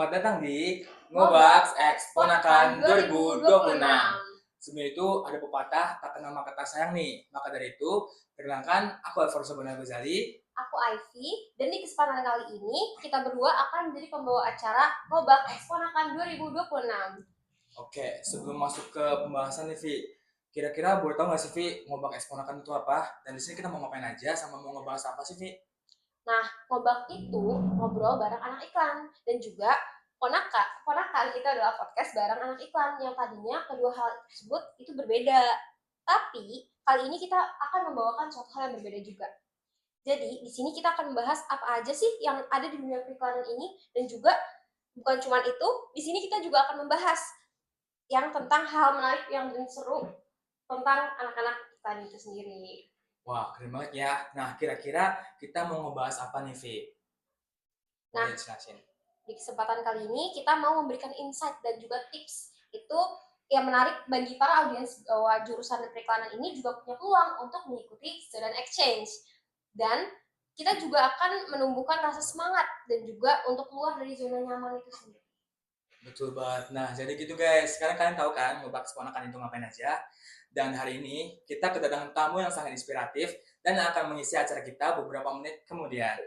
Selamat datang di Ngobaks X Ponakan 2026. Sebelum itu ada pepatah tak kenal maka tak sayang nih. Maka dari itu, perkenalkan aku Alfonso Bonar Ghazali. Aku Ivy, dan di kesempatan kali ini kita berdua akan menjadi pembawa acara Ngobaks X Ponakan 2026. Oke, sebelum masuk ke pembahasan nih, Vi, kira-kira boleh tahu nggak sih, Vi, Ngobaks X Ponakan itu apa? Dan di sini kita mau ngapain aja sama mau ngebahas apa sih, Vi? Nah, Ngobak itu ngobrol bareng anak iklan dan juga Ponakan kita adalah podcast bareng anak iklan yang tadinya kedua hal tersebut itu berbeda. Tapi kali ini kita akan membawakan suatu hal yang berbeda juga. Jadi di sini kita akan membahas apa aja sih yang ada di dunia periklanan ini dan juga bukan cuma itu, di sini kita juga akan membahas yang tentang hal menarik yang seru tentang anak-anak iklan itu sendiri. Wah, keren banget ya. Nah, kira-kira kita mau ngebahas apa nih, Vi? Nah, Boleh jelasin. di kesempatan kali ini kita mau memberikan insight dan juga tips itu yang menarik bagi para audiens bahwa jurusan periklanan ini juga punya peluang untuk mengikuti student exchange. Dan kita juga akan menumbuhkan rasa semangat dan juga untuk keluar dari zona nyaman itu sendiri. Betul banget. Nah, jadi gitu guys. Sekarang kalian tahu kan Ngobaks Ponakan itu ngapain aja? Dan hari ini kita kedatangan tamu yang sangat inspiratif dan akan mengisi acara kita beberapa menit kemudian.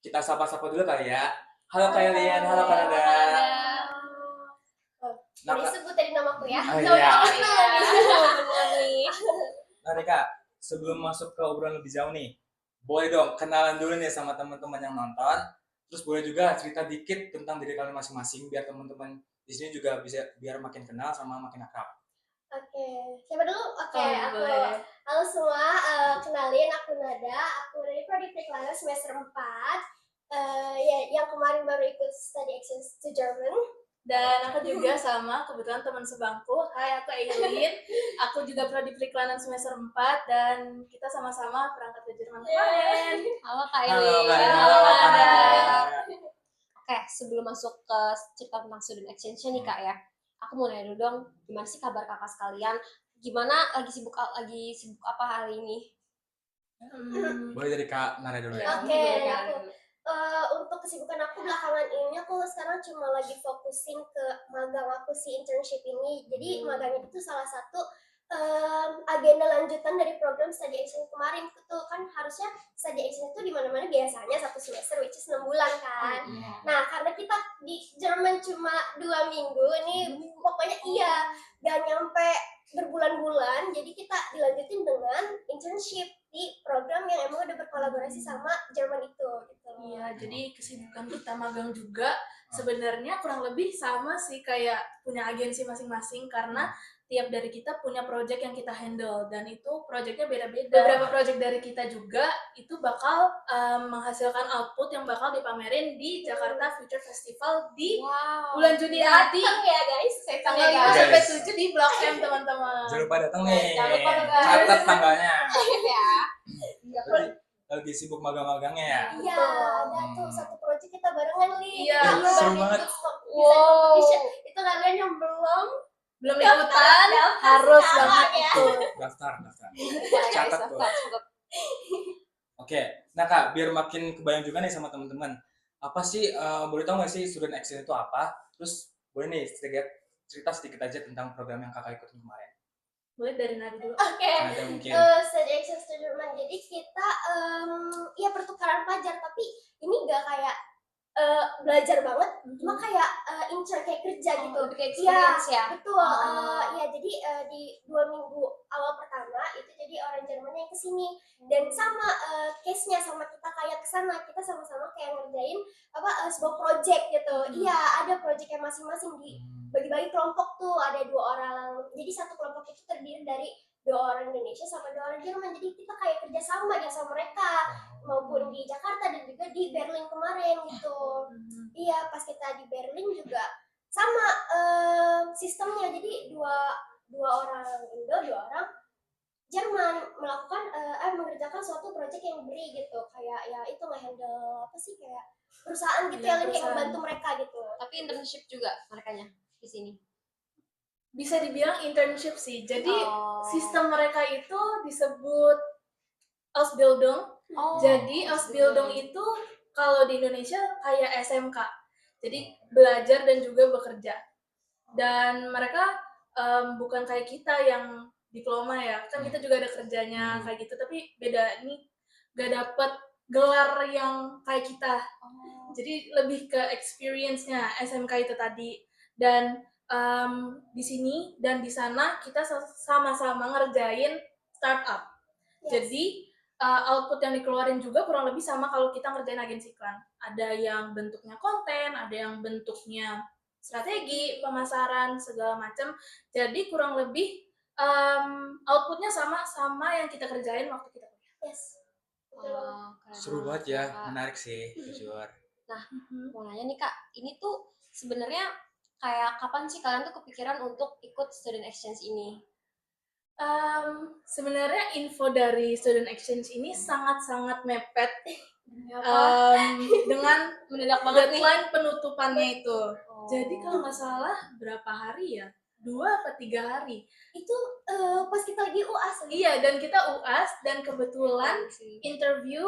Kita sapa-sapa dulu kali ya. Halo Kailian, halo Kanada. Nah, disebut tadi namaku ya. Oh, iya. Nah, Kak, sebelum masuk ke obrolan lebih jauh nih, boleh dong kenalan dulu nih sama teman-teman yang nonton. Terus boleh juga cerita dikit tentang diri kalian masing-masing biar teman-teman di sini juga bisa biar makin kenal sama makin akrab. Oke, siapa dulu? Oke, aku. Boleh. Halo semua, kenalin aku Nada. Aku dari Prodi Periklanan semester 4. Ya, yang kemarin baru ikut study exchange to German. Dan aku juga sama, kebetulan teman sebangku. Hai, aku Eileen. Aku juga prodi periklanan semester 4 dan kita sama-sama berangkat ke Jerman kemarin. Halo Kak Halo, Eileen. Kak. Halo, Kanada. Oke, sebelum masuk ke cerita tentang student exchange nih Kak ya. Aku mau nanya dulu dong, gimana sih kabar kakak sekalian? Gimana lagi sibuk apa hari ini? Boleh dari Kak Nara dulu ya. Oke, aku untuk kesibukan aku belakangan ini aku sekarang cuma lagi fokusin ke magang aku si internship ini. Jadi magang itu salah satu agenda lanjutan dari program study exchange kemarin. Itu kan harusnya study exchange itu di mana-mana biasanya 1 semester which is 6 bulan kan. Nah, karena kita di Jerman cuma 2 minggu ini pokoknya gak nyampe berbulan-bulan, jadi kita dilanjutin dengan internship di program yang emang udah berkolaborasi sama Jerman itu gitu. Iya, jadi kesibukan kita magang juga sebenarnya kurang lebih sama sih kayak punya agensi masing-masing karena tiap dari kita punya project yang kita handle dan itu projectnya beda-beda. Beberapa project dari kita juga itu bakal menghasilkan output yang bakal dipamerin di Jakarta Future Festival di bulan Juni nanti. Datang ya guys, Tanggal 5 sampai 7 di Blok M teman-teman. Jangan lupa datang nih. Jangan lupa datang. Catat tanggalnya. ya. Lagi sibuk magang-magangnya ya. Iya, ada tuh satu project kita barengan nih. Iya, seru banget. Wow. Itu kalian yang belum ikutan harus banget ya. itu. Daftar. Catat tuh. Oke, nah Kak, biar makin kebayang juga nih sama teman-teman. Apa sih, boleh tahu nggak sih student exchange itu apa? Terus boleh nih cerita sedikit aja tentang program yang Kakak ikutin kemarin. Boleh dari Nadi dulu. Oke. Ada mungkin. Study exchange to Jerman. Jadi kita ya pertukaran pelajar, tapi ini nggak kayak belajar banget, cuma kayak kayak kerja gitu. Lebih kayak experience ya. Betul. Ya jadi di 2 minggu awal pertama itu jadi orang Jermannya yang kesini dan sama case-nya sama kita kayak kesana, kita sama-sama kayak ngerjain sebuah project gitu. Iya, ada projectnya masing-masing bagi-bagi kelompok tuh, ada 2 orang. Jadi satu kelompok itu terdiri dari 2 orang Indonesia sama 2 orang Jerman. Jadi kita kayak kerja sama ya sama mereka, maupun di Jakarta dan juga di Berlin kemarin gitu. Iya, pas kita di Berlin juga sama sistemnya. Jadi dua orang Indo, 2 orang Jerman melakukan mengerjakan suatu proyek yang diberi gitu. Kayak ya itu nge-handle apa sih kayak perusahaan gitu yang kayak membantu mereka gitu. Tapi internship juga merekanya di sini. Bisa dibilang internship sih. Jadi sistem mereka itu disebut Ausbildung. Jadi Ausbildung itu kalau di Indonesia kayak SMK. Jadi belajar dan juga bekerja. Dan mereka bukan kayak kita yang diploma ya, kan kita juga ada kerjanya kayak gitu, tapi beda, ini gak dapet gelar yang kayak kita. Jadi lebih ke experience-nya SMK itu tadi. Dan di sini dan di sana kita sama-sama ngerjain startup. Jadi output yang dikeluarin juga kurang lebih sama kalau kita ngerjain agensi iklan. Ada yang bentuknya konten, ada yang bentuknya strategi, pemasaran, segala macam. Jadi kurang lebih outputnya sama yang kita kerjain waktu kita kuliah. Yes. Keren Seru banget ya, menarik sih, jujur. Nah, mau nanya nih Kak, ini tuh sebenarnya kayak kapan sih kalian tuh kepikiran untuk ikut student exchange ini? Sebenarnya info dari student exchange ini sangat-sangat mepet dengan Mendadak banget nih. deadline penutupannya itu. Oh. Jadi kalau nggak salah berapa hari ya? 2 atau 3 hari. Itu pas kita lagi UAS. Iya, dan kita UAS dan kebetulan sih. interview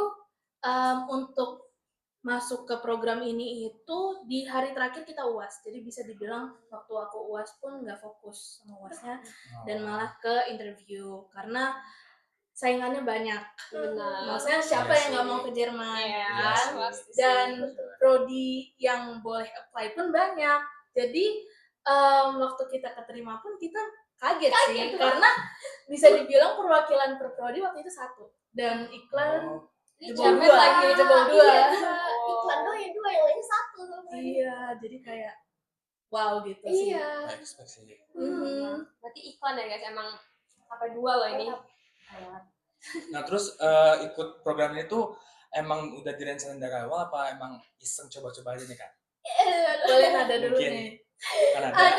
untuk masuk ke program ini itu di hari terakhir kita UAS. Jadi bisa dibilang waktu aku UAS pun nggak fokus sama UASnya dan malah ke interview karena saingannya banyak. Benar. Maksudnya siapa Iya yang nggak sih. mau ke Jerman Iya, kan? pasti sih. Dan prodi yang boleh apply pun banyak. Jadi waktu kita keterima pun kita kaget sih karena bisa dibilang perwakilan per prodi waktu itu 1 dan iklan jebol Jamet 2 lagi. jebol 2. Iya, iklan doang yang 2, yang lainnya 1. Iya, jadi kayak wow gitu sih. Iya. Nggak expect sih. Berarti iklan ya guys, emang sampai 2 loh ini. Nah terus ikut program ini tuh emang udah direncanain dari awal apa emang iseng coba-coba aja nih Kak? Boleh nada dulu Mungkin. nih. Kan ada.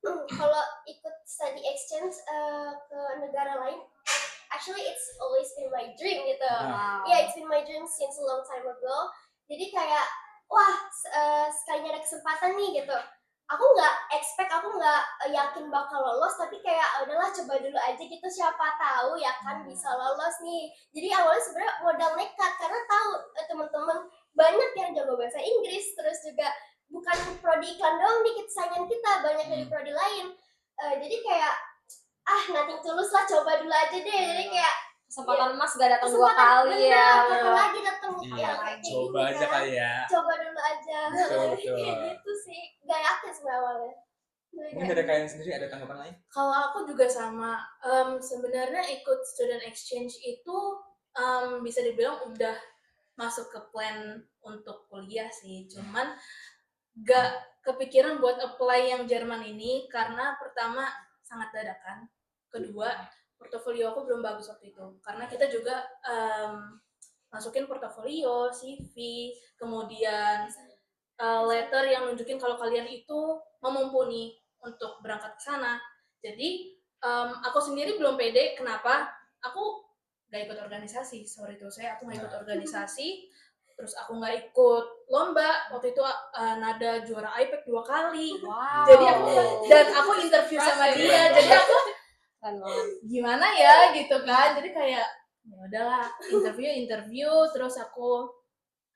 Aduh, kalau ikut study exchange ke negara lain, actually it's always been my dream gitu. Wow. Yeah, it's been my dream since a long time ago. Jadi kayak, wah, sekalinya ada kesempatan nih gitu. Aku nggak expect, aku nggak yakin bakal lolos, tapi kayak udahlah coba dulu aja gitu, siapa tahu ya kan bisa lolos nih. Jadi awalnya sebenarnya modal nekat karena tahu teman-teman banyak yang jago bahasa Inggris, terus juga bukan prodi iklan doang nih saingan kita, banyak dari prodi lain. Jadi kayak nothing tulus lah, coba dulu aja deh. Jadi kayak Kesempatan emas gak datang 2 kali ya. Kapan lagi datang Iya, kayak coba gini aja kan. kali ya. Coba dulu aja. Betul, betul. Kayak gitu sih. Gak yakin sebenarnya awalnya. Mungkin dari kalian sendiri ada tanggapan lain? Kalau aku juga sama. Sebenarnya ikut student exchange itu bisa dibilang udah masuk ke plan untuk kuliah sih. Cuman gak kepikiran buat apply yang Jerman ini karena pertama sangat dadakan. Kedua, portofolio aku belum bagus waktu itu. Karena kita juga masukin portofolio, CV, kemudian letter yang nunjukin kalau kalian itu memumpuni untuk berangkat ke sana. Jadi aku sendiri belum pede. Kenapa? Aku gak ikut organisasi. Sorry tuh saya, aku gak ikut organisasi. Terus aku gak ikut lomba. Waktu itu Nada juara IPEC 2 kali. Wow. Jadi aku interview sama dia. Jadi aku gimana ya gitu kan. Jadi kayak ya udahlah, interview terus aku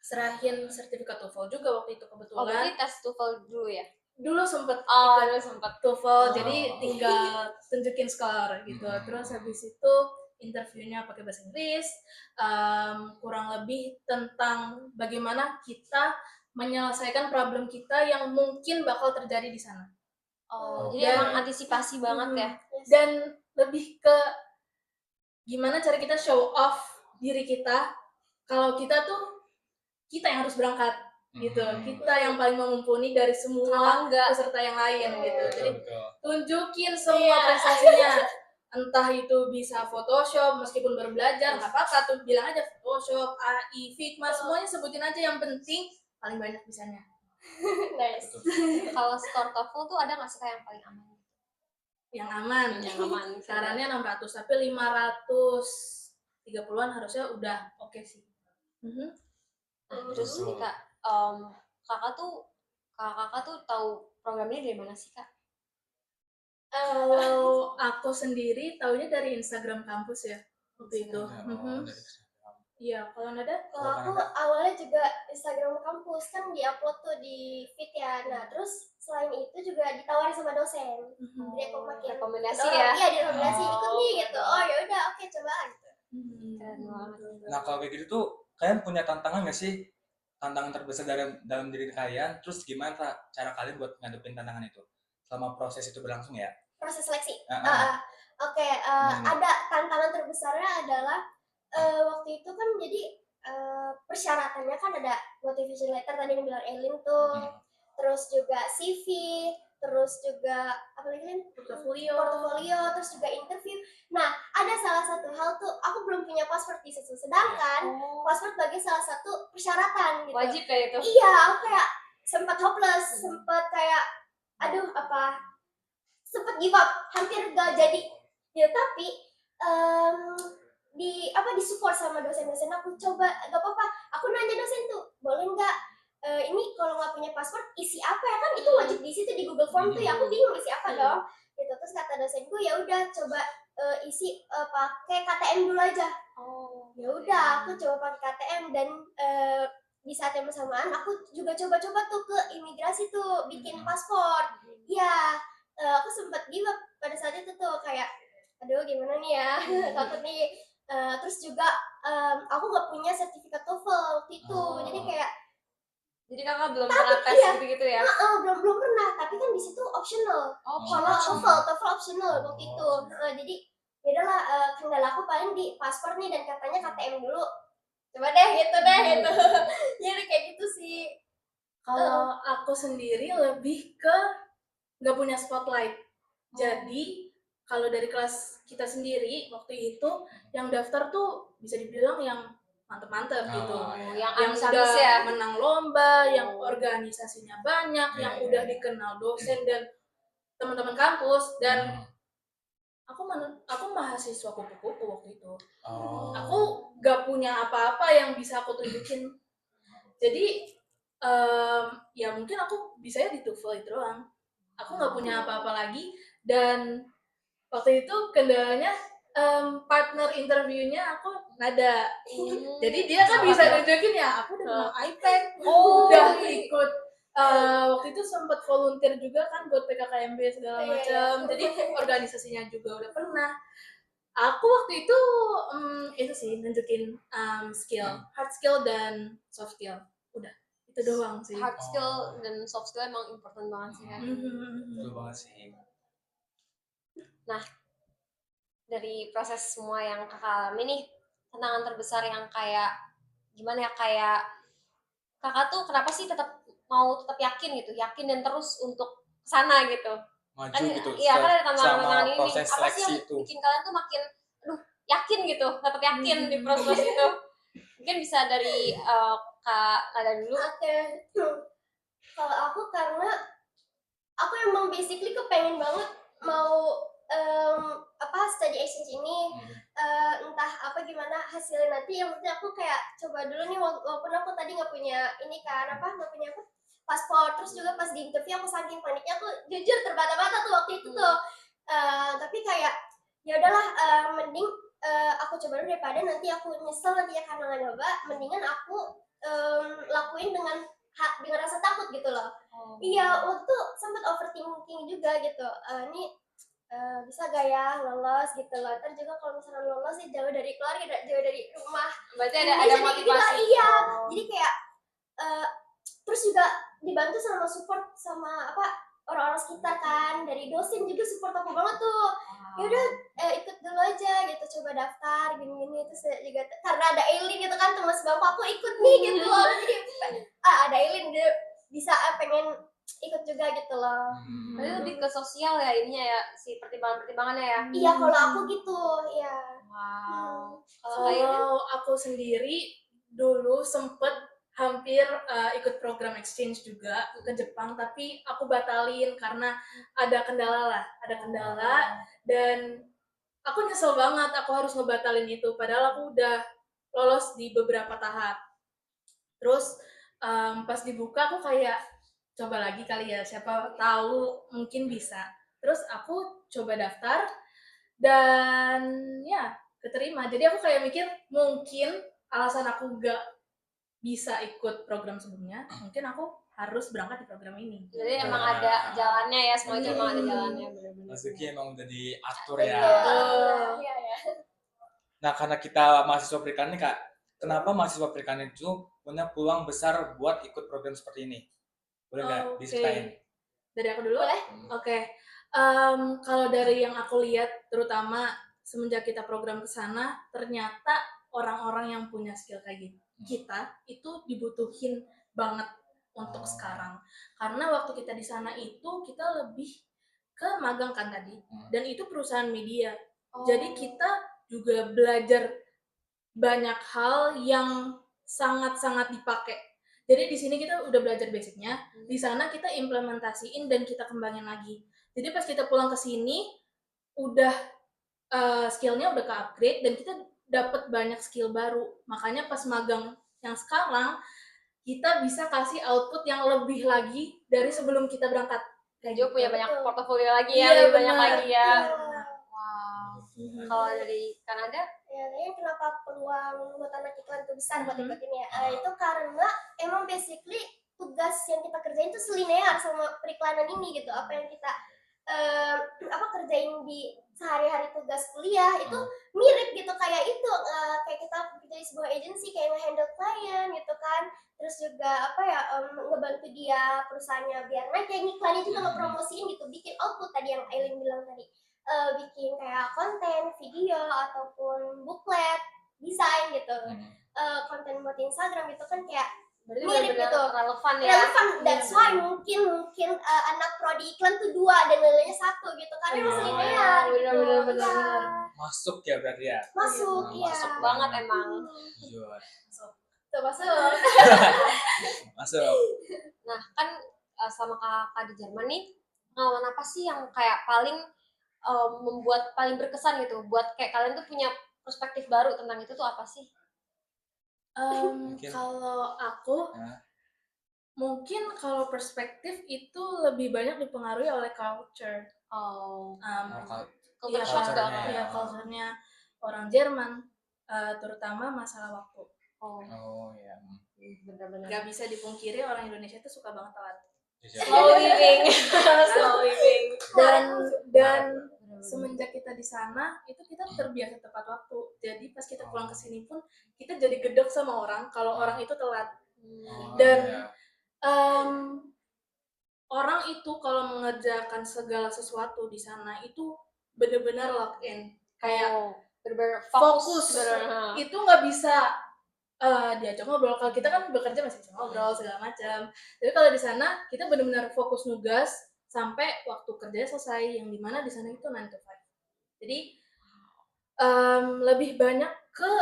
serahin sertifikat TOEFL juga waktu itu kebetulan. Oh, berarti tes TOEFL dulu ya? Dulu sempet dulu sempet TOEFL, jadi tinggal tunjukin skor gitu. Terus habis itu interviewnya pakai bahasa Inggris, kurang lebih tentang bagaimana kita menyelesaikan problem kita yang mungkin bakal terjadi di sana. Jadi emang antisipasi banget ya? Dan lebih ke gimana cara kita show off diri kita kalau kita yang harus berangkat gitu, kita yang paling mumpuni dari semua peserta yang lain gitu. Jadi tunjukin semua prestasinya, entah itu bisa Photoshop meskipun baru belajar nggak apa-apa, tuh bilang aja Photoshop, AI, Figma, semuanya sebutin aja, yang penting paling banyak bisanya. Nice. Kalau skor TOEFL tuh ada nggak sih kayak yang paling aman? Yang aman. Yang aman. Sarannya 600, tapi 530-an harusnya udah oke sih. Terus nih Kak, kakak tuh tahu program ini dari mana sih Kak? Kalau aku sendiri taunya dari Instagram kampus ya waktu itu. Iya, kalau Nada? Kalau Kalau aku Kanada? awalnya juga Instagram kampus kan diupload tuh di feed ya. Nah terus selain itu juga ditawarin sama dosen. Jadi aku makin Rekomendasi kedorong, ya. iya direkomendasi ikut nih gitu. Oh, Oh ya udah oke coba gitu. keren banget. Nah kalau kayak gitu tuh kalian punya tantangan nggak sih? Tantangan terbesar dalam diri kalian, terus gimana cara kalian buat ngadepin tantangan itu selama proses itu berlangsung ya? Proses seleksi. Heeh. Oke, Gimana nih? ada tantangan terbesarnya adalah waktu itu kan jadi persyaratannya kan ada motivation letter tadi yang bilang Elin tuh, Hmm. terus juga CV, terus juga apa lagi Lin? Portofolio, terus juga interview. Nah, ada salah satu hal tuh aku belum punya password di situ, sedangkan password sebagai salah satu persyaratan gitu. Wajib kayak itu. Iya, aku kayak sempat hopeless, sempat kayak aduh apa sempet give up, hampir gak jadi. Ya tapi em, di support sama dosen-dosen aku coba gak apa-apa. Aku nanya dosen tuh, boleh nggak ini kalau nggak punya password isi apa ya kan itu wajib di situ di Google Form tuh ya aku bingung isi apa dong. Gitu terus kata dosenku ya udah coba isi pakai KTM dulu aja. Oh. Ya udah aku coba pakai KTM dan di saat yang bersamaan aku juga coba-coba tuh ke imigrasi tuh bikin paspor. Ya, aku sempat give up pada saat itu tuh kayak aduh gimana nih ya takut nih. Terus juga aku nggak punya sertifikat TOEFL waktu itu jadi kayak Jadi kakak belum pernah tes iya. gitu-gitu ya? belum pernah tapi kan di situ optional kalau TOEFL optional waktu itu. Jadi yaudahlah kendala aku paling di paspor nih dan katanya KTM dulu coba deh gitu jadi kayak gitu sih. Kalau aku sendiri lebih ke nggak punya spotlight. Jadi kalau dari kelas kita sendiri waktu itu yang daftar tuh bisa dibilang yang mantep-mantep gitu. Yang Yang ambis-ambis udah ya. menang lomba, yang organisasinya banyak, Iya, yang iya, udah iya. dikenal dosen dan teman-teman kampus dan aku mahasiswa kupu-kupu waktu itu. Aku gak punya apa-apa yang bisa aku tunjukin. Jadi ya mungkin aku bisanya di TOEFL itu doang. Aku nggak punya apa-apa lagi dan waktu itu kendalanya partner interviewnya aku Nada. Jadi dia kan bisa nunjukin ya aku udah pegang iPad, udah ikut waktu itu sempat volunteer juga kan buat PKKMB segala macam. Jadi organisasinya juga udah pernah. Aku waktu itu sih nunjukin skill, hard skill dan soft skill. Udah itu doang sih. Hard skill dan soft skill emang important banget sih kan. Betul banget sih. Nah, dari proses semua yang kakak alami nih, tantangan terbesar yang kayak gimana ya, kayak kakak tuh kenapa sih mau tetap yakin gitu, yakin dan terus untuk kesana gitu. Maju Kan gitu iya kan ada selama tantangan-tantangan ini nih. proses Apa sih seleksi yang itu. bikin kalian tuh makin yakin gitu, tetap yakin di proses itu. Mungkin bisa dari Kak Nada dulu. Oke. Kalau aku karena aku emang basically kepengen banget mau study exchange ini. Entah apa gimana hasilnya nanti yang penting aku kayak coba dulu nih walaupun aku tadi nggak punya ini kan nggak punya apa paspor terus juga pas di interview aku saking paniknya aku jujur terbata-bata tuh waktu itu tuh. Tapi kayak ya udahlah mending aku coba dulu daripada nanti aku nyesel nanti ya karena nggak nyoba mendingan aku lakuin dengan rasa takut gitu loh. Iya waktu itu sempat overthinking juga gitu. Ini bisa gak ya lolos gitu loh. Ntar juga kalau misalkan lolos sih jauh dari keluarga, jauh dari rumah. Berarti ada motivasi. Iya. Jadi kayak terus juga dibantu sama support sama orang-orang sekitar kan dari dosen juga support aku banget tuh. Yaudah ikut dulu aja gitu coba daftar gini-gini terus juga karena ada Eileen gitu kan teman sebangku aku ikut nih gitu loh. Jadi ada Eileen dia bisa pengen ikut juga gitu loh. Berarti lebih ke sosial ya ininya ya si pertimbangannya ya. Iya kalau aku gitu ya. Wow. Kalau aku sendiri dulu sempet hampir ikut program exchange juga ke Jepang tapi aku batalin karena ada kendala dan aku nyesel banget aku harus ngebatalin itu padahal aku udah lolos di beberapa tahap. Terus pas dibuka aku kayak coba lagi kali ya siapa tahu mungkin bisa. Terus aku coba daftar dan ya keterima. Jadi aku kayak mikir mungkin alasan aku gak bisa ikut program sebelumnya, mungkin aku harus berangkat di program ini. Jadi emang ada jalannya ya, semua itu emang ada Hmm. jalannya, bener-bener. Rezeki emang udah diatur Betul. ya. Iya, ya. Nah, karena kita mahasiswa perikanan nih, Kak, kenapa mahasiswa perikanan itu punya peluang besar buat ikut program seperti ini? Boleh nggak Oke. diceritain? Dari aku dulu? Boleh. Oke. Kalau dari yang aku lihat, terutama semenjak kita program ke sana, ternyata orang-orang yang punya skill kayak gitu kita itu dibutuhin banget untuk Oh. sekarang. Karena waktu kita di sana itu kita lebih ke magang kan tadi, dan itu perusahaan media. Jadi kita juga belajar banyak hal yang sangat-sangat dipakai. Jadi di sini kita udah belajar basicnya, di sana kita implementasiin dan kita kembangin lagi. Jadi pas kita pulang ke sini, udah skillnya udah ke-upgrade dan kita dapat banyak skill baru. Makanya pas magang yang sekarang, kita bisa kasih output yang lebih lagi dari sebelum kita berangkat. Dan juga punya banyak Betul. portofolio lagi ya, Iya, lebih banyak benar. lagi ya. Betul. Wow. Mhm. Kalau dari Kanada, Ya, kayaknya kenapa peluang buat anak iklan itu besar buat Mhm. ikut ini ya? Itu karena emang basically tugas yang kita kerjain itu selinear sama periklanan ini gitu. Apa yang kita kerjain di sehari-hari tugas kuliah itu mirip gitu kayak itu, kayak kita kerja di sebuah agency kayak nge-handle klien gitu kan. Terus juga ngebantu dia perusahaannya biar naik, kayak ngiklannya juga ngepromosiin gitu, bikin output tadi yang Aileen bilang tadi. Bikin kayak konten, video ataupun booklet, desain gitu. Konten buat Instagram gitu kan kayak berarti mirip benar-benar gitu. relevan ya. Relevan, that's why mungkin anak prodi iklan tuh 2 dan nilainya 1 gitu karena Iya. masih linear gitu. Benar. Iya. Masuk ya berarti ya? Masuk, iya. Masuk Banget emang. Jujur. Tuh, masuk. Masuk. Nah, kan selama kakak di Jerman nih, pengalaman apa sih yang kayak paling membuat paling berkesan gitu? Buat kayak kalian tuh punya perspektif baru tentang itu tuh apa sih? Mungkin. Kalau aku, Ya. mungkin kalau perspektif itu lebih banyak dipengaruhi oleh culture. Oh, Iya, culture shock culture-nya banget. iya, culture-nya orang Jerman, terutama masalah waktu. Oh ya. Bener-bener. Gak bisa dipungkiri orang Indonesia itu suka banget telat. Jujur. Slow living, slow living. Dan semenjak kita di sana itu kita terbiasa tepat waktu. Jadi pas kita pulang ke sini pun kita jadi gedek sama orang kalau orang itu telat. Oh, Dan iya. orang itu kalau mengerjakan segala sesuatu di sana itu benar-benar lock in, kayak bener-bener fokus. bener. Itu nggak bisa diajak ngobrol. Kalau kita kan bekerja masih bisa ngobrol segala macam. Tapi kalau di sana kita benar-benar fokus nugas sampai waktu kerjanya selesai, yang dimana di sana itu 9 to 5. Jadi lebih banyak ke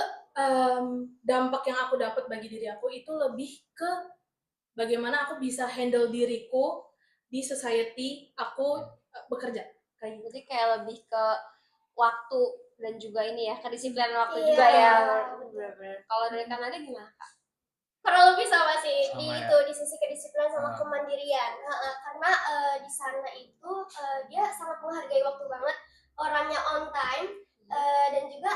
dampak yang aku dapat bagi diri aku itu lebih ke bagaimana aku bisa handle diriku di society aku bekerja. Kayak gitu. Berarti kayak lebih ke waktu dan juga ini ya, kedisiplinan waktu Iya. juga ya. Bener-bener. Kalau dari Kanada gimana, Kak? Kurang lebih sama sih Sama di ya? itu, di sisi kedisiplinan sama kemandirian. Karena di sana itu dia sangat menghargai waktu banget, orangnya on time, dan juga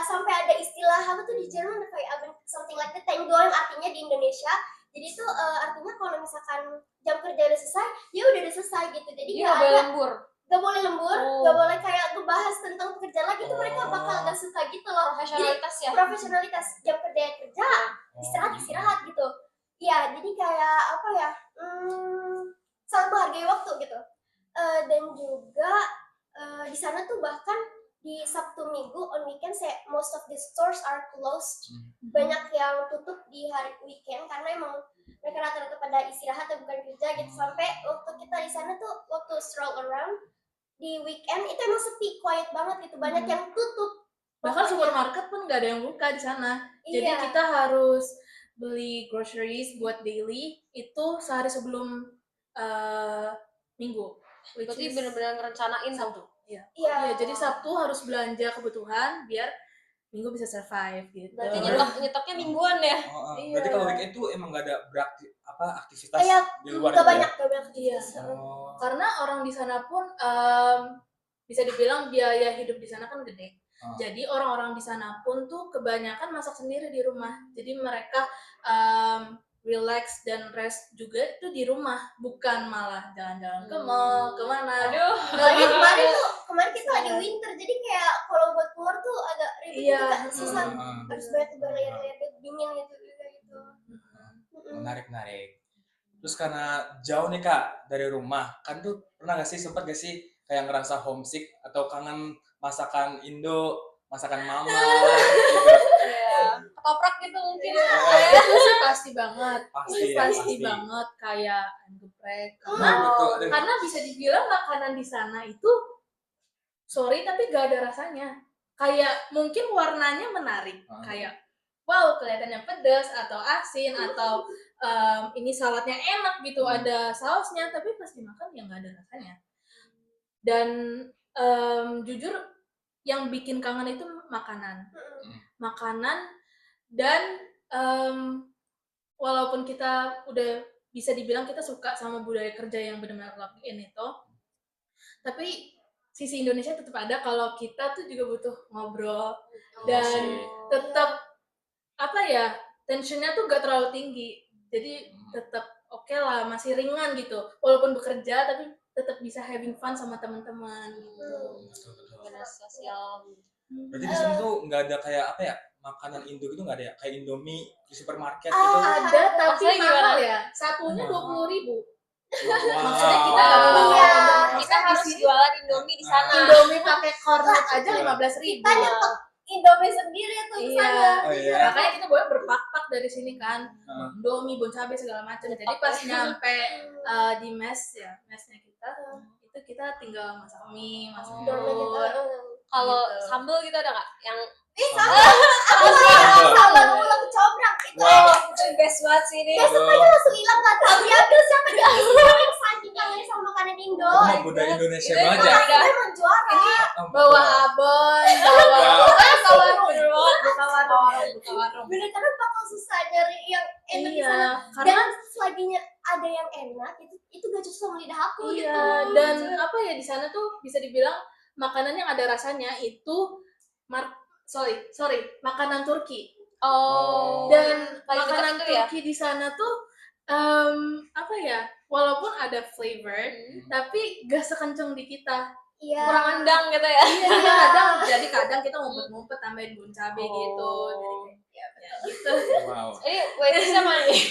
sampai ada istilah apa tuh di Jerman kayak something like that, Tenggoen artinya di Indonesia. Jadi itu artinya kalau misalkan jam kerja udah selesai, ya udah selesai gitu. Jadi Dia nggak nggak boleh ada, lembur. nggak boleh lembur, nggak boleh kayak ngebahas tentang pekerjaan lagi, itu mereka bakal nggak suka gitu loh. Profesionalitas ya. Profesionalitas, jam kerja ya kerja, istirahat gitu. Iya, jadi kayak sangat menghargai waktu gitu. Dan juga di sana tuh bahkan di Sabtu Minggu on weekend most of the stores are closed. Banyak yang tutup di hari weekend karena emang mereka rata-rata pada istirahat atau bukan kerja gitu. Sampai waktu kita di sana tuh waktu stroll around di weekend itu emang sepi, quiet banget gitu. Banyak yang tutup. Bahkan supermarket pun nggak ada yang buka di sana. Jadi Iya. kita harus beli groceries buat daily itu sehari sebelum Minggu. Berarti bener-bener ngerencanain Sabtu. tuh. Iya. Iya. Iya, jadi Sabtu harus belanja kebutuhan biar Minggu bisa survive gitu. Berarti nyetoknya mingguan ya. Berarti kalau weekend itu emang nggak ada aktivitas Kayak di luar nggak itu banyak, ya? nggak banyak. Iya. Oh. Karena orang di sana pun bisa dibilang biaya hidup di sana kan gede. Jadi orang-orang di sana pun tuh kebanyakan masak sendiri di rumah. Jadi mereka relax dan rest juga itu di rumah, bukan malah jalan-jalan ke mall, kemana. Aduh. Lagi kemarin kita lagi winter, jadi kayak kalau buat keluar tuh agak ribet Iya, juga, susah. Harus banyak berlayar-layar dingin gitu juga gitu. Menarik. Terus karena jauh nih Kak dari rumah, kan tuh pernah sempat gak sih kayak ngerasa homesick atau kangen masakan Indo, masakan mama gitu? Ya, ketoprak gitu mungkin. Itu sih pasti banget. Pasti ya, Pasti pasti. banget kayak ayam geprek. Betul. Aduh. Karena bisa dibilang makanan di sana itu sorry tapi gak ada rasanya. Kayak mungkin warnanya menarik, kayak wow kelihatannya pedas atau asin atau ini saladnya enak gitu, ada sausnya, tapi pas dimakan ya nggak ada rasanya. Dan jujur yang bikin kangen itu makanan dan walaupun kita udah bisa dibilang kita suka sama budaya kerja yang benar-benar lock in itu, tapi sisi Indonesia tetap ada kalau kita tuh juga butuh ngobrol dan tetap apa ya, tensionnya tuh gak terlalu tinggi, jadi tetap oke lah, masih ringan gitu walaupun bekerja tapi tetap bisa having fun sama teman-teman gitu. Benar, sosial. Berarti di sana tuh nggak ada kayak apa ya, makanan Indo gitu nggak ada ya, kayak Indomie di supermarket gitu? Ada tapi Maksudnya mahal gimana? ya, satunya 20.000. Wow. Maksudnya kita nggak Iya. bawa Kita harus jualan Indomie di sana. Indomie pakai cornet aja 15.000. Kita nyetok Indomie sendiri tuh ke sana. Iya. Oh iya. Makanya kita bawa berpak-pak dari sini kan, Indomie, bon cabe segala macam. Jadi pas nyampe di mesnya kita, itu kita tinggal masak mie, masak telur. Kalau Gitu. sambal gitu ada nggak? Yang Sambal ulang cobrak itu itu best banget sih ini. besoknya langsung hilang, nggak tahu diambil siapa saking kangen sama makanan Indo. Itu mah budaya Indonesia Itu banget ya. Kita emang juara. Bawa abon, buka warung. Bener, karena bakal susah nyari yang enak di sana. Iya, karena Dan selaginya ada yang enak, itu gak cocok sama lidah aku gitu. iya, dan apa ya, di sana tuh bisa dibilang makanan yang ada rasanya itu makanan Turki. Oh. Dan paling dekat makanan itu ya? Turki di sana tuh apa ya, walaupun ada flavor tapi gak sekenceng di kita. Iya. Kurang endang gitu ya. Jadi kadang kita ngumpet-ngumpet tambahin bon cabe gitu. Jadi kayak gitu. Wow. Ini waitressnya mana nih?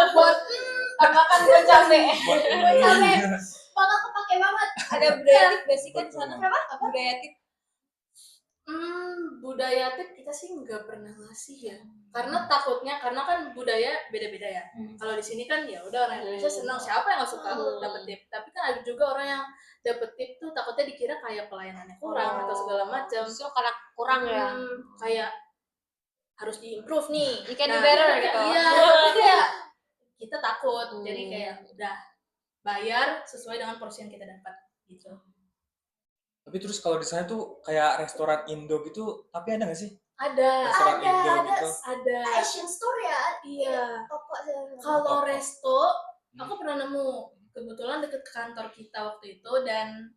Buat makan bon cabe. Bon cabe. Bakal kepake banget. Ada budaya tip gak sih kan di sana? Apa? Budaya tip. Budaya tip kita sih nggak pernah ngasih ya, karena kan budaya beda-beda ya. Kalau di sini kan ya udah orang Indonesia senang, siapa yang nggak suka dapet tip, tapi kan ada juga orang yang dapet tip tuh takutnya dikira kayak pelayanannya kurang atau segala macam. Justru karena kurang ya. Kayak harus diimprove nih. You can do better gitu. Iya, tapi kayak kita takut, jadi kayak udah bayar sesuai dengan porsi yang kita dapat gitu. Tapi terus kalau di sana tuh kayak restoran Indo gitu, tapi ada nggak sih? Ada Restoran Indo gitu. ada Asian store ya. iya. Toko. Kalau Toko. resto, aku pernah nemu kebetulan deket kantor kita waktu itu, dan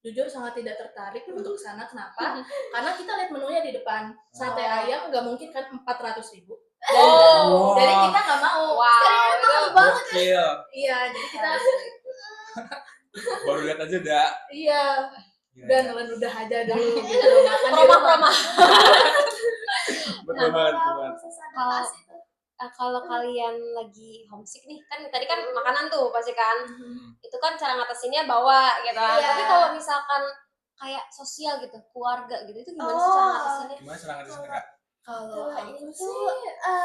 jujur sangat tidak tertarik untuk kesana. Kenapa? Karena kita lihat menunya di depan, sate ayam nggak mungkin kan 400.000. Oh. Jadi kita nggak mau. Wow. Itu banget. Gokil. Iya, jadi kita Baru lihat aja udah. iya. Gila, Dan gila. udah aja dulu kita udah makan di rumah. proma. Betul banget, betul banget. Kalau kalian lagi homesick nih, kan tadi kan makanan tuh pasti kan. Itu kan cara ngatasinnya bawa gitu kan. Iya. Tapi kalau misalkan kayak sosial gitu, keluarga gitu, itu gimana sih cara ngatasinnya? Gimana cara ngatasinnya Kak? Kalau aku itu sih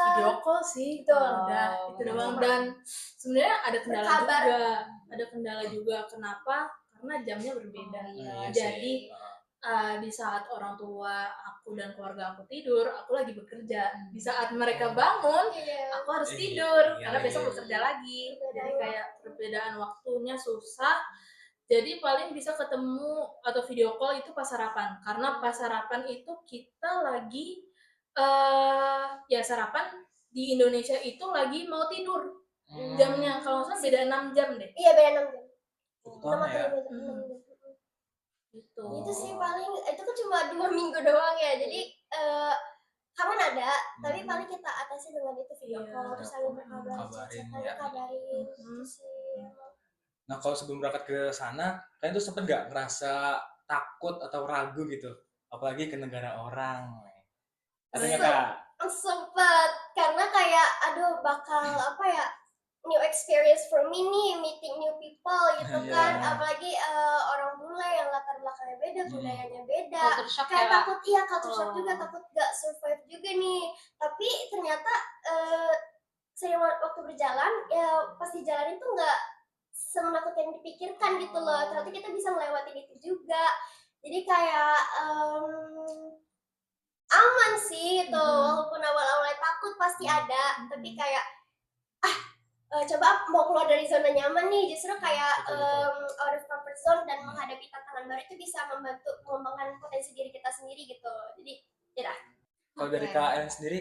video call sih, udah itu doang. Dan sebenarnya ada kendala Berkabar. juga, Kenapa? Karena jamnya berbeda. Iya Jadi sih. di saat orang tua aku dan keluarga aku tidur, aku lagi bekerja. Di saat mereka bangun, aku harus tidur karena besok bekerja lagi. Jadi kayak perbedaan waktunya susah. Jadi paling bisa ketemu atau video call itu pas sarapan. Karena pas sarapan itu kita lagi ya sarapan di Indonesia itu lagi mau tidur. Jamnya kalau nggak salah beda 6 jam deh. Iya, beda 6 jam. Cukup lama ya. Gitu. Itu sih paling, itu kan cuma 2 minggu doang ya. Jadi kangen ada, tapi paling kita atasi dengan itu video Iya. call, terus saling berkabar, Kabarin, chat-chatan, ya. kabarin, Mhm. gitu sih. Nah, kalau sebelum berangkat ke sana, kalian tuh sempet nggak ngerasa takut atau ragu gitu? Apalagi ke negara orang. Ada nggak, Kak? Sempet, karena kayak aduh bakal apa ya, new experience for me nih, meeting new people gitu Iya. kan, apalagi orang bule yang latar belakangnya beda, budayanya beda, Culture shock kayak ya, Kak? takut culture shock juga, Oh. takut gak survive juga nih. Tapi ternyata seiring waktu berjalan ya pas dijalanin tuh nggak semenakutkan yang dipikirkan gitu loh. Ternyata kita bisa ngelewatin itu juga. Jadi kayak aman sih itu, walaupun awal-awalnya takut pasti ada, tapi kayak coba mau keluar dari zona nyaman nih, justru kayak Betul. out of comfort zone dan menghadapi tantangan baru itu bisa membantu mengembangkan potensi diri kita sendiri gitu. Jadi ya dah. Kalau dari Oke. Kak Ellen sendiri,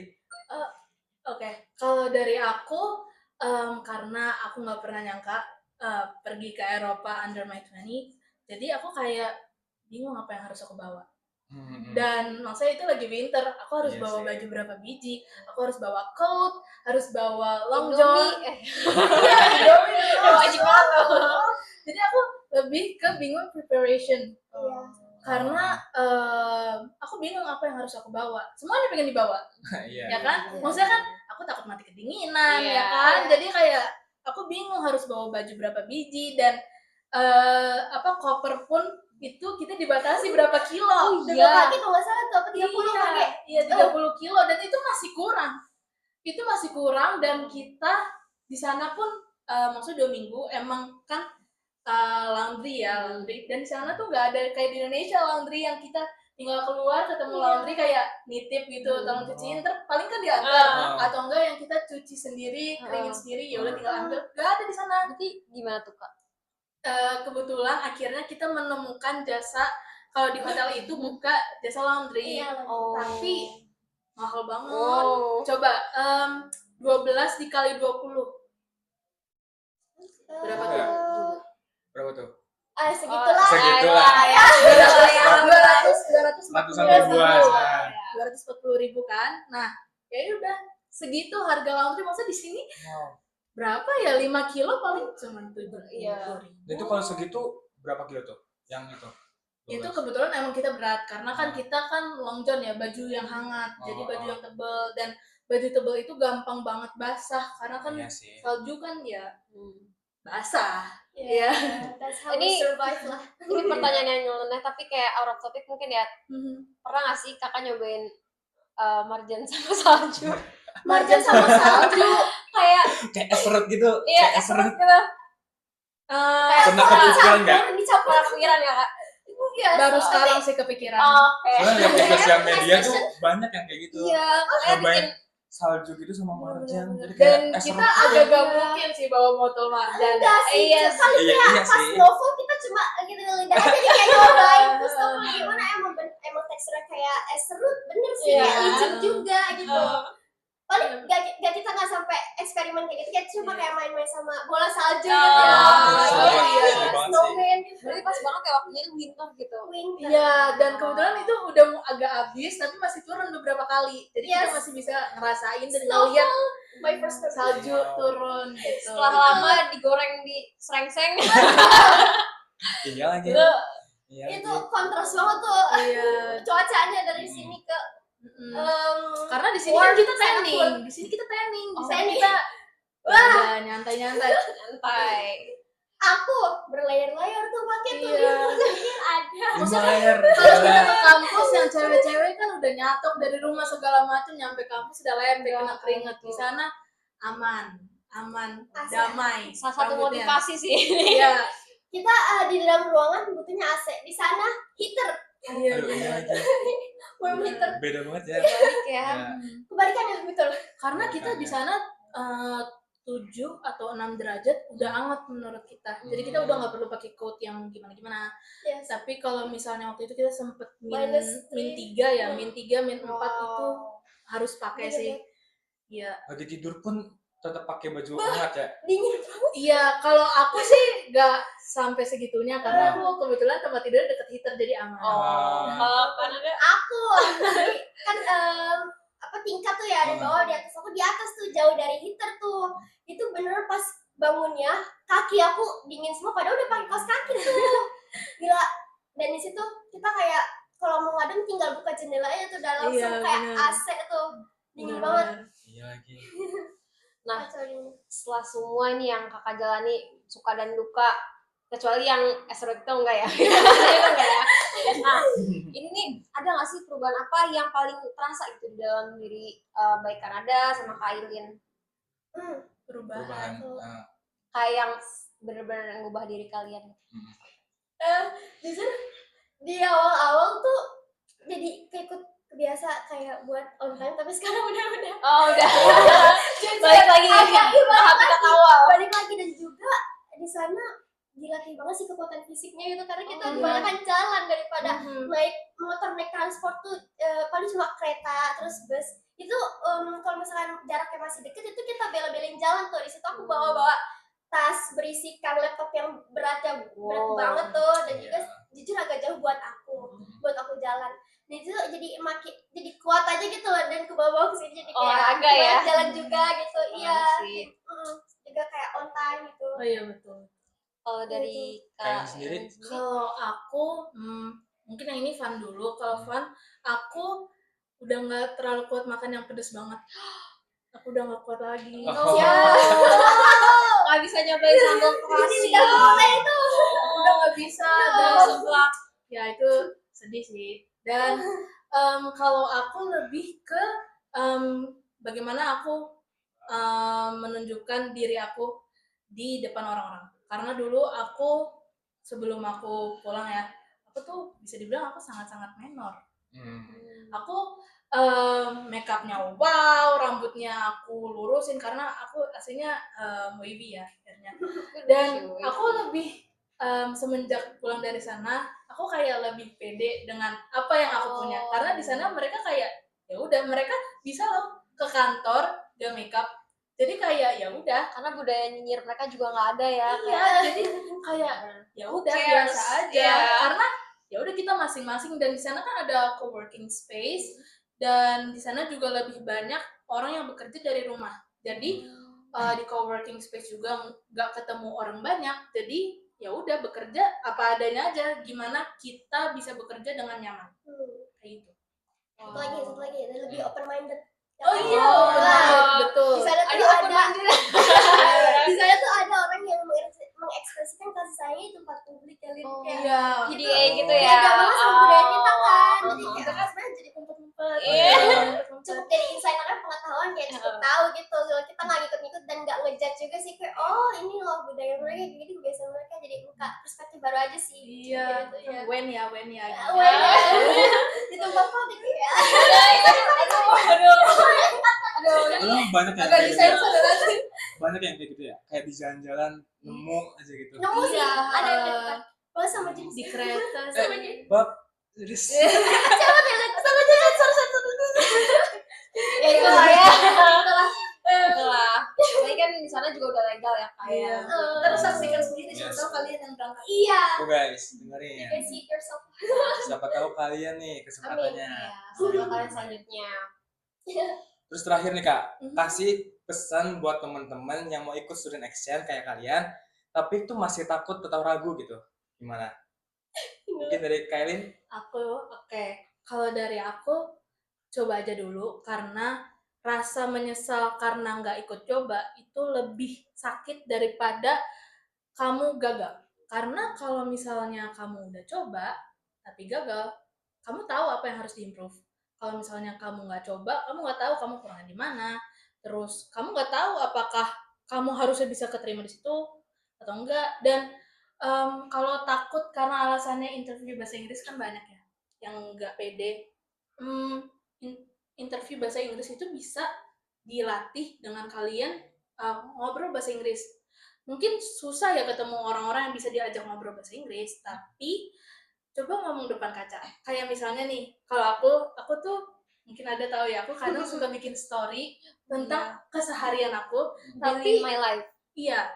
Oke, kalau dari aku, karena aku nggak pernah nyangka pergi ke Eropa under my 20, jadi aku kayak bingung apa yang harus aku bawa. Dan maksudnya itu lagi winter, aku harus Iya bawa sih. baju berapa biji, aku harus bawa coat, harus bawa long Indomie, john. Iya, Indomie. wajib banget tuh. Jadi aku lebih ke bingung preparation. Iya. Karena aku bingung apa yang harus aku bawa. Semuanya pengen dibawa, Iya. ya kan? Maksudnya kan aku takut mati kedinginan, Iya. ya kan? Jadi kayak aku bingung harus bawa baju berapa biji dan koper pun itu kita dibatasi berapa kilo. Dengan kaki kalau nggak salah tuh apa 30 kaki. Iya, 30 kilo dan itu masih kurang. Itu masih kurang dan kita di sana pun maksudnya 2 minggu emang kan laundry dan di sana tuh nggak ada kayak di Indonesia laundry yang kita tinggal keluar ketemu laundry kayak nitip gitu, tolong cuciin, paling kan diantar atau enggak yang kita cuci sendiri, keringin sendiri, ya udah tinggal ambil. Nggak ada di sana. Nanti gimana tuh, Kak? Kebetulan akhirnya kita menemukan jasa, kalau di hotel itu buka jasa laundry, Iya, tapi mahal banget. Oh. Coba 12 dikali 20 berapa tuh? Berapa tuh? Segitulah. Segitulah. Ya. 100-an ribuan. 240.000 kan. Nah, ya udah segitu harga laundry. Masa di sini berapa ya, 5 kilo paling cuma 70.000. Iya. Itu kalau segitu berapa kilo tuh? Yang itu? Itu kebetulan emang kita berat karena kan kita kan long john ya, baju yang hangat, jadi baju yang tebel, dan baju tebel itu gampang banget basah karena kan Iya sih. salju kan ya basah. Iya. That's how we Ini- survive lah. Ini pertanyaan yang nyeleneh tapi kayak out of topic mungkin ya. Mhm. Pernah nggak sih kakak nyobain marjan sama salju? Marjan sama salju. Kayak Kayak es serut gitu. iya, Kayak es serut. gitu. Eh, Pernah kepikiran nggak? Dicampur. Pernah kepikiran ya, Kak? Iya. baru sekarang sih kepikiran. Oke. Soalnya lihat di sosial media tuh banyak yang kayak gitu. Iya, makanya Nyobain bikin salju gitu sama marjan. Jadi Dan kayak es kita serut. agak gak mungkin sih bawa botol marjan. Enggak sih. Iya Kali Iya, kayak iya pas sih. novel kita cuma gitu lidah aja jadi kayak nyobain. Terus tuh gimana emang teksturnya kayak es serut, bener sih. Iya. Kayak licin juga gitu. Paling Iya. kita nggak sampai eksperimen kayak gitu, kayak cuma kayak main-main sama bola salju gitu. seru Iya, banget sih. snowman gitu. berarti pas banget ya waktunya winter gitu. Winter. Iya, dan kebetulan itu udah mau agak habis tapi masih turun beberapa kali. Jadi kita Yes. masih bisa ngerasain dan Snowfall, ngeliat my first time. salju turun gitu. Setelah lama digoreng di serengseng. Iya lagi. Iya lagi. Itu kontras banget tuh Iya. cuacanya dari sini ke Mm-mm. Karena di sini kan warm kita sangat tanning. warm. Di sini kita tanning. Di Oh, sana tanning. kita udah nyantai-nyantai. Santai. aku berlayar-layar tuh pakai tuh Iya. ada. 5 layer. Kalau kita ke kampus yang cewek-cewek kan udah nyatok dari rumah segala macam, nyampe kampus udah lembek kena keringet. Di sana aman, Asik. damai. Salah satu rambutnya. motivasi sih. Iya. Kita di dalam ruangan butuhnya AC, di sana heater, Iya. Aduh, iya lagi. warm heater. Beda banget ya. Balik ya. Ya. Kebalikannya betul. Karena kita di sana 7 atau 6 derajat udah hangat menurut kita. Jadi kita udah nggak perlu pakai coat yang gimana-gimana. Yes. Tapi kalau misalnya waktu itu kita sempet min Minus 3 ya, min 3, min 4 itu harus pakai Iya, sih. iya. Iya. Lagi tidur pun tetap pakai baju hangat ya. Dingin banget. Iya, kalau aku sih nggak sampai segitunya karena aku kebetulan tempat tidur deket heater jadi aman. Kalau kan ada Aku jadi kan tingkat tuh ya, ada bawah, di atas. Aku di atas tuh, jauh dari heater tuh. Itu bener pas bangunnya kaki aku dingin semua, padahal udah pakai kaos kaki tuh. Gila. Dan di situ kita kayak kalau mau ngadem tinggal buka jendelanya tuh, udah langsung Iya, kayak bener. AC tuh. Dingin banget. Iya lagi. Nah, Kacau dingin. setelah semua ini yang kakak jalani suka dan duka, kecuali yang ekstrovert itu enggak ya? Itu enggak ya? Nah, ini nih ada nggak sih perubahan apa yang paling terasa itu dalam diri baik Kanada sama Kak Ailin? Perubahan. Kayak yang bener-bener ngubah diri kalian. Jujur di awal-awal tuh jadi ikut kebiasa kayak buat on time, tapi sekarang udah Oh udah. Balik lagi tahap awal. balik lagi. Dan juga di sana dilatih banget sih kekuatan fisiknya gitu, karena kita kebanyakan jalan daripada naik motor, naik transport tuh paling cuma kereta terus bus. Itu kalau misalkan jaraknya masih deket itu kita bela-belain jalan tuh. Di situ aku bawa tas berisikan laptop yang berat banget tuh, dan juga jujur agak jauh buat aku jalan. Dan itu jadi kuat aja gitu loh, dan ke bawah ke sini jadi kayak Olahraga ya. jalan juga gitu. Iya. Sih. Juga kayak on time gitu. Oh iya betul. Kalau dari Kalian Kak sendiri? Ailin sendiri? Kalau aku mungkin yang ini fun dulu. Kalau fun, aku udah nggak terlalu kuat makan yang pedes banget. Aku udah nggak kuat lagi. Nggak bisa nyobain sambal terasi. Udah nggak bisa dan seblak. Ya itu sedih sih. Dan kalau aku lebih ke bagaimana aku menunjukkan diri aku di depan orang-orang. Karena dulu aku sebelum aku pulang ya, aku tuh bisa dibilang aku sangat-sangat menor. Aku make upnya wow, rambutnya aku lurusin karena aku aslinya wavy ya akhirnya. Dan aku lebih semenjak pulang dari sana, aku kayak lebih pede dengan apa yang aku punya. Karena di sana mereka kayak ya udah, mereka bisa loh ke kantor gak make up. Jadi kayak ya udah, Karena budaya nyinyir mereka juga nggak ada ya. iya, jadi kayak ya udah cares? biasa aja. Yeah. Karena ya udah kita masing-masing, dan di sana kan ada co-working space, dan di sana juga lebih banyak orang yang bekerja dari rumah. Jadi di co-working space juga nggak ketemu orang banyak. Jadi ya udah bekerja apa adanya aja. Gimana kita bisa bekerja dengan nyaman kayak gitu. Satu lagi lebih open minded. Oh iya, betul. Di sana tuh Aduh, open ada minded. di sana tuh ada orang yang mengekspresikan kasih sayangnya di tempat publik ya, Lin. Kayak Iya. PDA gitu ya. beda banget sama budaya kita kan. Jadi Kita kayak kan sebenarnya jadi ngumpet-ngumpet. Iya. cukup jadi insidernya pengetahuan, kayak cukup tahu gitu. Kalau kita nggak ngikut-ngikut dan nggak ngejudge juga sih, kayak oh ini loh budaya mereka kayak gini, kebiasaan mereka, jadi buka perspektif baru aja sih. Iya. Gitu, ya. When ya. Di tempat publik ya. Emang banyak yang Agak kayak gitu ya? disensor nanti. Banyak yang kayak gitu ya? Kayak di jalan-jalan nemu aja gitu. Nemu sih, Iya. ada yang dekat. Bahas sama jenis Di kereta sama jenis. Bab, serius. Ya itulah ya. Itulah. Tapi kan di sana juga udah legal ya kayak. Terus saksikan sendiri, siapa Yes. tahu kalian yang berangkat. Iya. Tuh guys, dengerin. You can see it yourself. Siapa tahu kalian nih kesempatannya. Ya, semoga kalian selanjutnya. Terus terakhir nih Kak, kasih pesan buat teman-teman yang mau ikut student exchange kayak kalian, tapi tuh masih takut atau ragu gitu. Gimana? Mungkin dari Kailin? Oke. Kalau dari aku, coba aja dulu, karena rasa menyesal karena nggak ikut coba itu lebih sakit daripada kamu gagal. Karena kalau misalnya kamu udah coba tapi gagal, kamu tahu apa yang harus diimprove. Kalau misalnya kamu nggak coba, kamu nggak tahu kamu kurangnya di mana. Terus kamu nggak tahu apakah kamu harusnya bisa keterima di situ atau enggak. Dan kalau takut karena alasannya interview bahasa Inggris kan banyak ya yang nggak pede. Interview bahasa Inggris itu bisa dilatih dengan kalian ngobrol bahasa Inggris. Mungkin susah ya ketemu orang-orang yang bisa diajak ngobrol bahasa Inggris, tapi coba ngomong depan kaca. Kayak misalnya nih, kalau aku tuh mungkin ada tahu ya, aku kadang suka bikin story tentang keseharian aku, tapi My life. iya,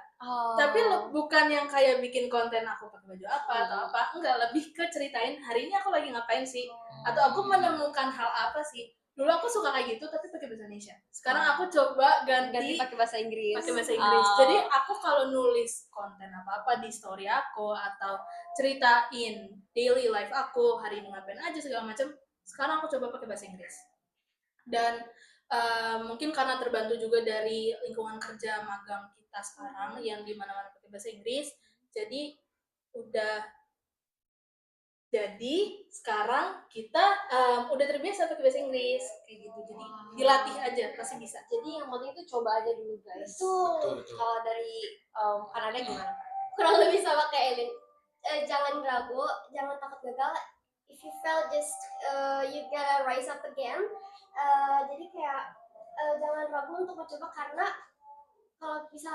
Tapi bukan yang kayak bikin konten aku pakai baju apa atau apa, enggak, lebih ke ceritain hari ini aku lagi ngapain sih, atau aku menemukan hal apa sih. Dulu aku suka kayak gitu tapi pakai bahasa Indonesia. Sekarang aku coba ganti pakai bahasa Inggris. Jadi aku kalau nulis konten apa-apa di story aku atau ceritain daily life aku, hari ini ngapain aja segala macam, sekarang aku coba pakai bahasa Inggris. Dan mungkin karena terbantu juga dari lingkungan kerja magang kita sekarang yang di mana-mana pakai bahasa Inggris, jadi sekarang kita udah terbiasa pakai bahasa Inggris kayak gitu, jadi dilatih aja pasti bisa. Jadi yang penting itu coba aja dulu guys. Betul. Kalau dari Kanada gimana? Kurang lebih sama kayak Elin. Jangan ragu, jangan takut gagal. If you fail, just you gotta rise up again. Jadi kayak jangan ragu untuk mencoba, karena kalau bisa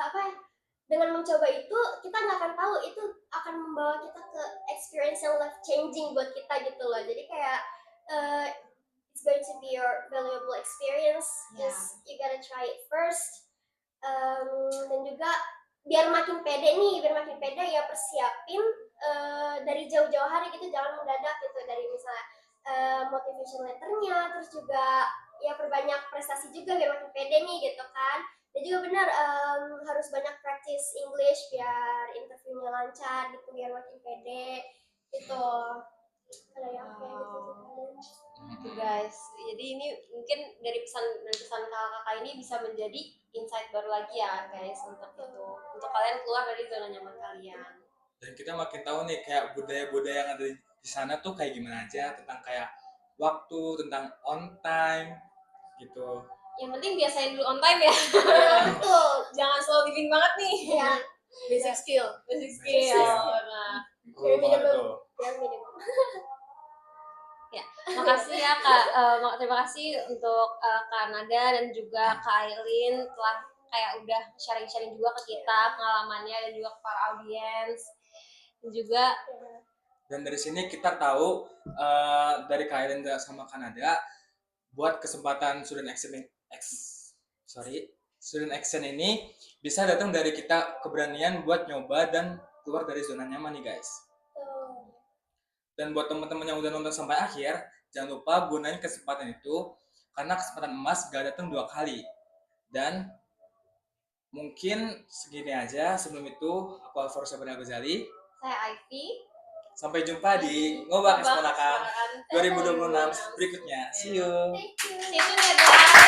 dengan mencoba itu kita nggak akan tahu itu akan membawa kita ke experience yang life changing buat kita gitu loh. Jadi kayak it's going to be your valuable experience. Just you gotta try it first. Dan juga biar makin pede ya persiapin dari jauh-jauh hari gitu, jangan mendadak gitu, dari misalnya motivation letternya, terus juga ya perbanyak prestasi juga biar makin pede nih gitu kan. Dan juga benar harus banyak practice English biar interviewnya lancar gitu, biar makin pede gitu. Kalau yang kayak Gitu guys. Jadi ini mungkin dari pesan kakak ini bisa menjadi insight baru lagi ya guys untuk kalian keluar dari zona nyaman kalian. Dan kita makin tahu nih kayak budaya-budaya yang ada di sana tuh kayak gimana aja, tentang kayak waktu, tentang on time gitu. Yang penting biasain dulu on time ya. betul. Jangan slow living banget nih. Ya, Basic skill. Nah, Bare minimum. Waduh. Bare minimum. makasih ya Kak. Terima kasih untuk Kanada dan juga Kak Aileen telah kayak udah sharing-sharing juga ke kita pengalamannya dan juga ke para audiens. Dan juga Dan dari sini kita tahu dari Kailen sama Kanada buat kesempatan student action ini bisa datang dari kita keberanian buat nyoba dan keluar dari zona nyaman nih guys. Dan buat teman-teman yang udah nonton sampai akhir, jangan lupa gunain kesempatan itu, karena kesempatan emas gak datang 2 kali. Dan mungkin segini aja. Sebelum itu, aku Alvaro Sabrina Ghazali. saya Ivy. Sampai jumpa di Ngobak Keponakan 2026 berikutnya. See you. Thank you. See you soon ya guys.